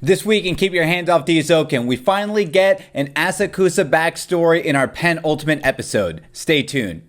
This week in Keep Your Hands Off Eizouken, we finally get an Asakusa backstory in our penultimate episode. Stay tuned.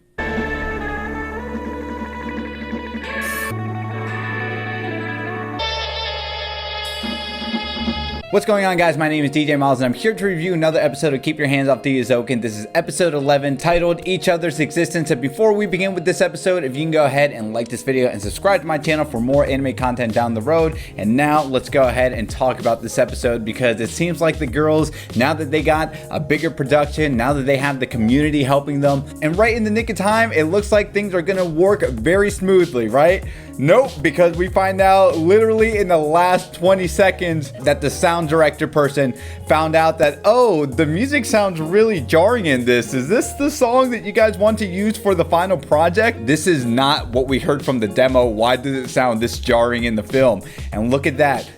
What's going on, guys? My name is DJ Milez and I'm here to review another episode of Keep Your Hands Off Eizouken. This is episode 11 titled Each Other's Existence. And before we begin with this episode, if you can go ahead and like this video and subscribe to my channel for more anime content down the road. And now let's go ahead and talk about this episode, because it seems like the girls, now that they got a bigger production, now that they have the community helping them, and right in the nick of time, it looks like things are gonna work very smoothly, right? Nope, because we find out literally in the last 20 seconds that the sound director person found out that, oh, the music sounds really jarring in this. Is this the song that you guys want to use for the final project? This is not what we heard from the demo. Why does it sound this jarring in the film? And look at that.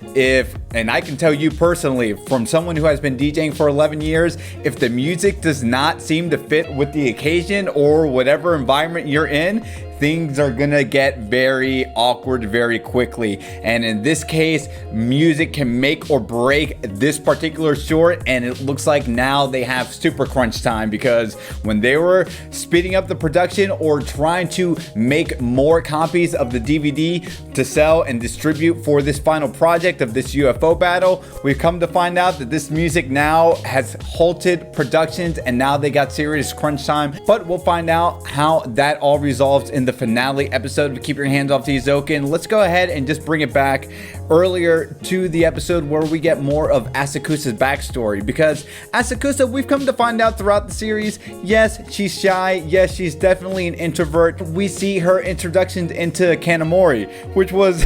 And I can tell you personally, from someone who has been DJing for 11 years, if the music does not seem to fit with the occasion or whatever environment you're in, things are gonna get very awkward very quickly. And in this case, music can make or break this particular short, and it looks like now they have super crunch time, because when they were speeding up the production or trying to make more copies of the DVD to sell and distribute for this final project of this UFO battle, we've come to find out that this music now has halted productions and now they got serious crunch time. But we'll find out how that all resolves in the finale episode of Keep Your Hands Off Eizouken. Let's go ahead and just bring it back earlier to the episode where we get more of Asakusa's backstory, because Asakusa, we've come to find out throughout the series, yes, she's shy, yes, she's definitely an introvert. We see her introduction into Kanamori, which was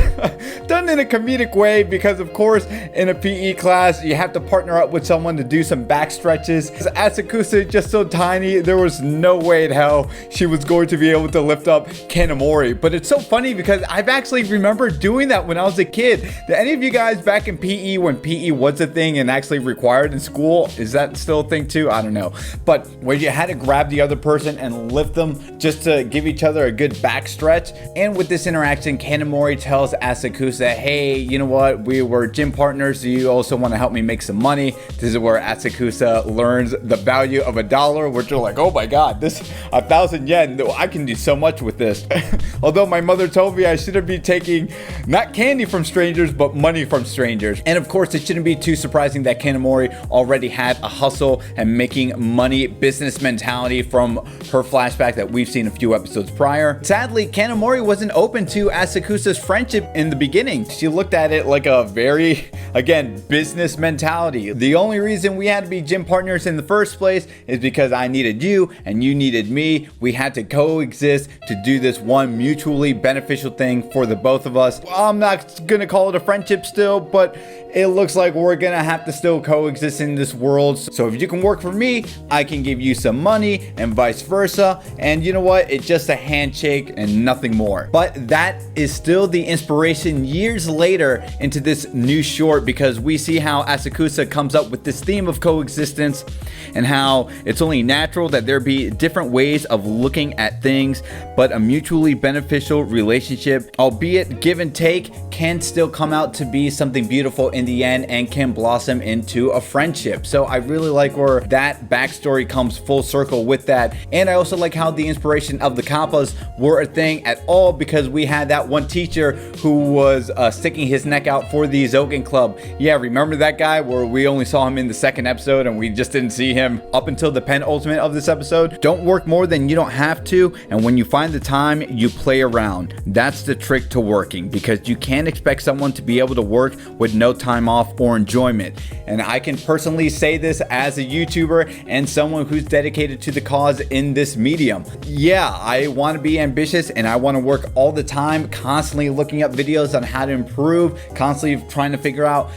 done in a comedic way, because of course in a PE class you have to partner up with someone to do some back stretches. Asakusa is just so tiny, there was no way in hell she was going to be able to lift up Kanamori. But it's so funny because I've actually remembered doing that when I was a kid. Did any of you guys back in PE, when PE was a thing and actually required in school, is that still a thing too? I don't know. But where you had to grab the other person and lift them just to give each other a good back stretch. And with this interaction, Kanamori tells Asakusa, hey, you know what? We were gym partners. Do you also want to help me make some money? This is where Asakusa learns the value of $1, which are like, oh my God, this 1,000 yen. I can do so much with this. Although my mother told me I shouldn't be taking not candy from strangers, but money from strangers. And of course, it shouldn't be too surprising that Kanamori already had a hustle and making money business mentality from her flashback that we've seen a few episodes prior. Sadly, Kanamori wasn't open to Asakusa's friendship in the beginning. She looked at it like a very, again, business mentality. The only reason we had to be gym partners in the first place is because I needed you and you needed me. We had to coexist to do this one mutually beneficial thing for the both of us. I'm not gonna call it a friendship still, but it looks like we're gonna have to still coexist in this world. So if you can work for me, I can give you some money, and vice versa. And you know what? It's just a handshake and nothing more. But that is still the inspiration years later into this new short, because we see how Asakusa comes up with this theme of coexistence and how it's only natural that there be different ways of looking at things, but a mutually beneficial relationship, albeit give and take, can still come out to be something beautiful in the end and can blossom into a friendship. So I really like where that backstory comes full circle with that. And I also like how the inspiration of the kappas were a thing at all, because we had that one teacher who was sticking his neck out for the Eizouken Club. Yeah, remember that guy where we only saw him in the second episode and we just didn't see him up until the penultimate of this episode? Don't work more than you don't have to, and when you find the time, you play around. That's the trick to working, because you can't expect someone to be able to work with no time off or enjoyment. And I can personally say this as a YouTuber and someone who's dedicated to the cause in this medium. Yeah, I want to be ambitious and I want to work all the time, constantly looking up videos on how to improve, constantly trying to figure out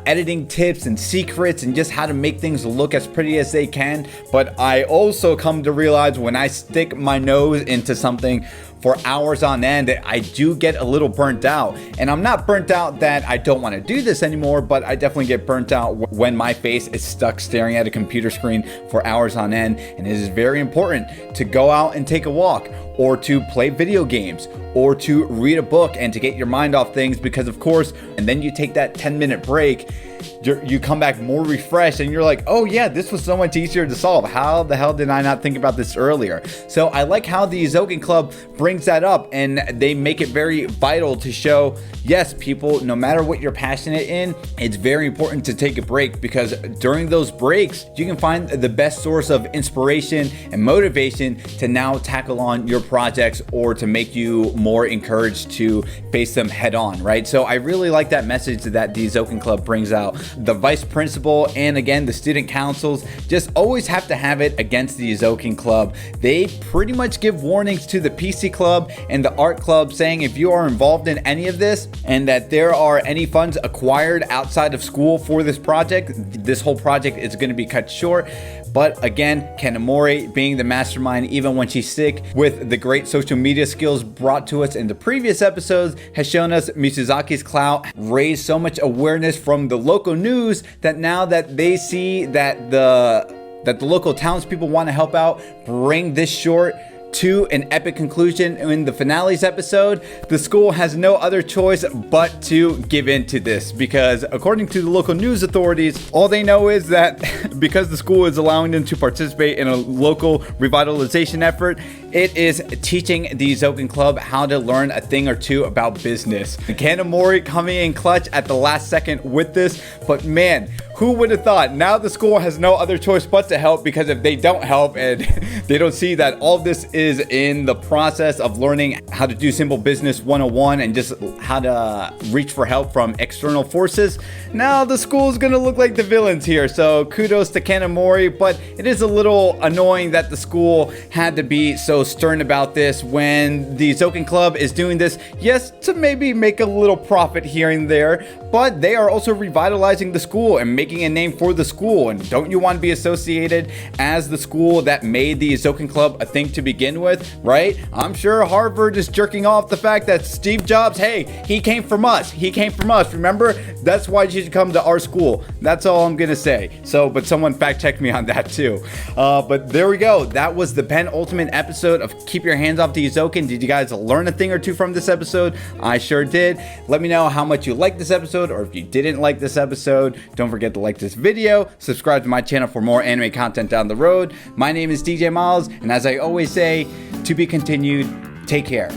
editing tips and secrets and just how to make things look as pretty as they can. But I also come to realize when I stick my nose into something for hours on end, I do get a little burnt out. And I'm not burnt out that I don't want to do this anymore, but I definitely get burnt out when my face is stuck staring at a computer screen for hours on end. And it is very important to go out and take a walk, or to play video games, or to read a book and to get your mind off things, because of course, and then you take that 10-minute break, you come back more refreshed and you're like, oh yeah, this was so much easier to solve. How the hell did I not think about this earlier? So I like how the Eizouken Club brings that up, and they make it very vital to show, yes, people, no matter what you're passionate in, it's very important to take a break, because during those breaks, you can find the best source of inspiration and motivation to now tackle on your projects, or to make you more encouraged to face them head on, right? So I really like that message that the Eizouken Club brings out. The vice principal and again the student councils just always have to have it against the Eizouken Club. They pretty much give warnings to the PC Club and the art club, saying if you are involved in any of this and that there are any funds acquired outside of school for this project, this whole project is going to be cut short. But again, Kanamori, being the mastermind, even when she's sick, with the great social media skills brought to us in the previous episodes, has shown us Mizusaki's clout raised so much awareness from the local news that now that they see that the local townspeople want to help out, bring this short to an epic conclusion in the finale's episode, the school has no other choice but to give in to this, because according to the local news authorities, all they know is that because the school is allowing them to participate in a local revitalization effort, it is teaching the Eizouken Club how to learn a thing or two about business. Kanamori coming in clutch at the last second with this, but man, who would have thought? Now the school has no other choice but to help, because if they don't help and they don't see that all of this is in the process of learning how to do simple business 101 and just how to reach for help from external forces, now the school is going to look like the villains here. So kudos to Kanamori, but it is a little annoying that the school had to be so stern about this when the Eizouken Club is doing this, yes, to maybe make a little profit here and there, but they are also revitalizing the school and making a name for the school. And don't you want to be associated as the school that made the Eizouken Club a thing to begin with, right? I'm sure Harvard is jerking off the fact that Steve Jobs, hey, he came from us. Remember? That's why you should come to our school. That's all I'm gonna say. So, but someone fact checked me on that too. But there we go. That was the penultimate episode of Keep Your Hands Off the Eizouken. Did you guys learn a thing or two from this episode? I sure did. Let me know how much you liked this episode, or if you didn't like this episode. Don't forget to like this video, subscribe to my channel for more anime content down the road. My name is DJ Milez, and as I always say, to be continued, take care.